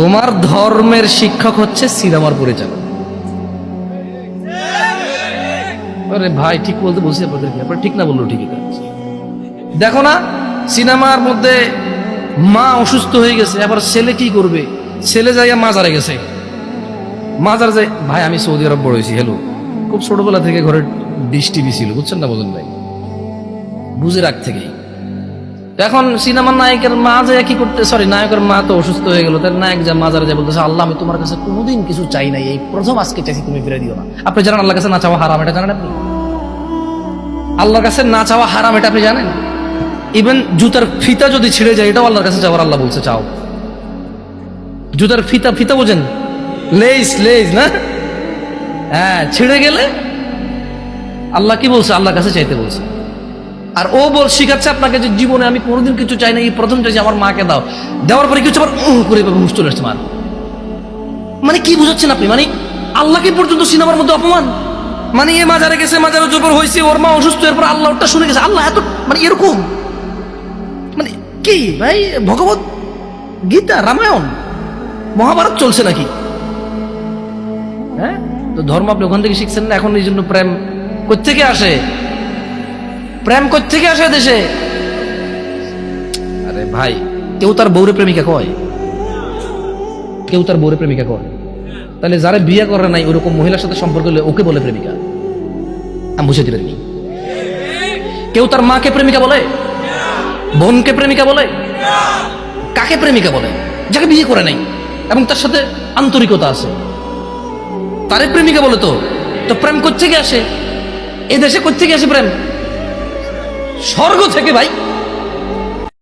তোমার ধর্মের শিক্ষক হচ্ছে সিনেমার পরিচালক। আরে ভাই ঠিক বলতে বলছি আপনাদেরকে, আপনারা ঠিক না বললো ঠিকই। দেখো না সিনেমার মধ্যে মা অসুস্থ হয়ে গেছে, আবার ছেলে কি করবে, ছেলে যাইয়া মাজারে গেছে। মাজার যাই, ভাই আমি সৌদি আরব বড় হয়েছি, হ্যালো, খুব ছোটবেলা থেকে ঘরে ডিশ টিভি ছিল, বুঝছেন না বলেন ভাই, বুঝে রাখ থেকেই। এখন সিনেমার নায়কের মা যায় কি করতে, সরি নায়কের মা তো অসুস্থ হয়ে গেল, তার নায়ক যা মাজারে যায় বলতেছে, আল্লাহ আমি তোমার কাছে কোনোদিন কিছু চাই নাই, এই প্রথম আজকে চাইছি, তুমি ফিরে দিও না। আপনি জানেন আল্লাহর কাছে না চাওয়া হারাম, এটা জানেন আপনি? আল্লাহর কাছে না চাওয়া হারাম, এটা আপনি জানেন? ইভেন জুতার ফিতা যদি ছিঁড়ে যায়, এটাও আল্লাহর কাছে চাওয়ার, আল্লাহ বলছে চাও। জুতার ফিতা, ফিতা বোঝেন, লেজ, লেজ না, হ্যাঁ, ছিঁড়ে গেলে আল্লাহ কি বলছে, আল্লাহর কাছে চাইতে বলছে। আর ও শিখাচ্ছে আপনাকে যে জীবনে আমি কোনোদিন কিছু চাই না, এই প্রথম চাইছি আমার মাকে দাও, দেওয়ার পরে কিছু আবার করে হুশ চলে আসছে মার। মানে কি বুঝাচ্ছেন আপনি? মানে আল্লাহকে পর্যন্ত সিনেমার মধ্যে অপমান। মানে এ মাজারে গেছে, মাজারের জোর হয়েছে, ওর মা অসুস্থ, এরপর আল্লাহ ওটা শুনে গেছে, আল্লাহ এত মানে এরকম, মানে কি ভাই, ভগবত গীতা, রামায়ণ, মহাভারত চলছে নাকি? হ্যাঁ, তো ধর্ম আপনি ওখান থেকে শিখছেন না, এখন এই জন্য প্রেম কোত্থেকে আসে, প্রেম কোত্থেকে আসে দেশে? আরে ভাই, কেউ তার বউরে প্রেমিকা কয়? কেউ তার বউরে প্রেমিকা কয়? তাহলে যারা বিয়ে করে নাই ওরকম মহিলার সাথে সম্পর্ক হলে ওকে বলে প্রেমিকা? আমি বুঝে দিবেন। কেউ তার মাকে প্রেমিকা বলে? বোনকে প্রেমিকা বলে? কাকে প্রেমিকা বলে? যাকে বিয়ে করে নাই এবং তার সাথে আন্তরিকতা আছে, তারে প্রেমিকা বলে। তো তো প্রেম কোত্থেকে আসে? এ দেশে কোত্থেকে আসে প্রেম? স্বর্গ থেকে ভাই।